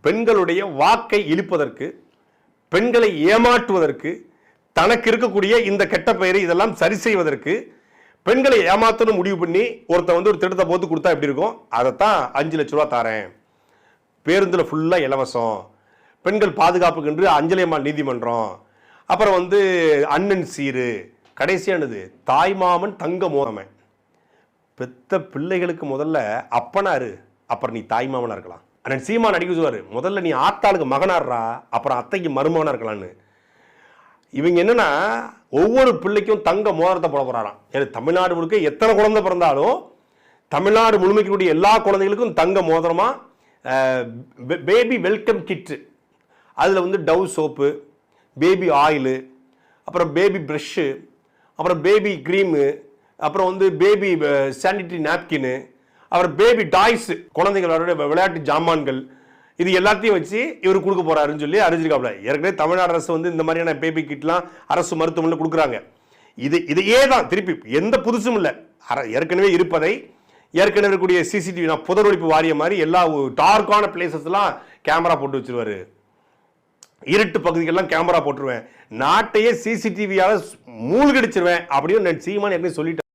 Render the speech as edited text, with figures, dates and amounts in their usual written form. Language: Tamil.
பெண்களுடைய வாக்கை இழுப்பதற்கு, பெண்களை ஏமாற்றுவதற்கு, தனக்கு இருக்கக்கூடிய இந்த கெட்ட பெயரை இதெல்லாம் சரி செய்வதற்கு, பெண்களை ஏமாத்தணும் முடிவு பண்ணி ஒருத்தன் ஒரு திட்டத்தை போட்டு கொடுத்தா எப்படி இருக்கும்? அதைத்தான் 5 லட்ச ரூபா தாரேன், பேருந்தில் ஃபுல்லாக இலவசம், பெண்கள் பாதுகாப்புக்கு என்று அஞ்சலியம்மாள் நீதிமன்றம், அப்புறம் அண்ணன் சீரு, கடைசியானது தாய்மாமன் தங்க மோதமை. பெத்த பிள்ளைகளுக்கு முதல்ல அப்பனாரு, அப்புறம் நீ தாய்மாமனா இருக்கலாம். அண்ணன் சீமான் அடிக்க சொல்லுவாரு, முதல்ல நீ ஆத்தாளுக்கு மகனாடுறா, அப்புறம் அத்தைக்கு மருமகனா இருக்கலான்னு. இவங்க என்னன்னா ஒவ்வொரு பிள்ளைக்கும் தங்க மோதிரத்தை போட போறாராம். தமிழ்நாடு முழுக்க எத்தனை குழந்தை பிறந்தாலும் தமிழ்நாடு முழுமைக்கூடிய எல்லா குழந்தைகளுக்கும் தங்க மோதிரமா பேபி வெல்கம் கிட்டு, அதில் டவ் சோப்பு, பேபி ஆயிலு, அப்புறம் பேபி ப்ரஷ்ஷு, அப்புறம் பேபி க்ரீமு, அப்புறம் பேபி சானிட்டரி நாப்கின்னு, அப்புறம் பேபி டாய்ஸ், குழந்தைகளோட விளையாட்டு ஜாமான்கள், இது எல்லாத்தையும் வச்சு இவர் கொடுக்க போறாருன்னு சொல்லி அறிஞ்சிருக்காப்ல. ஏற்கனவே தமிழ்நாடு அரசு இந்த மாதிரியான பேபி கிட்லாம் அரசு மருத்துவமனையில் கொடுக்குறாங்க. இதையே தான் திருப்பி எந்த புதுசும் இல்லை, ஏற்கனவே இருப்பதை, ஏற்கனவே இருக்கக்கூடிய சிசிடிவி, நான் புதரொழிப்பு வாரிய மாதிரி எல்லா டார்க்கான பிளேசஸ்லாம் கேமரா போட்டு வச்சிருவாரு, இருட்டு பகுதிகள்லாம் கேமரா போட்டுருவேன், நாட்டையே சிசிடிவியால மூழ்கடிச்சிருவேன் அப்படின்னு சீமான் ஏற்கனவே சொல்லிட்டு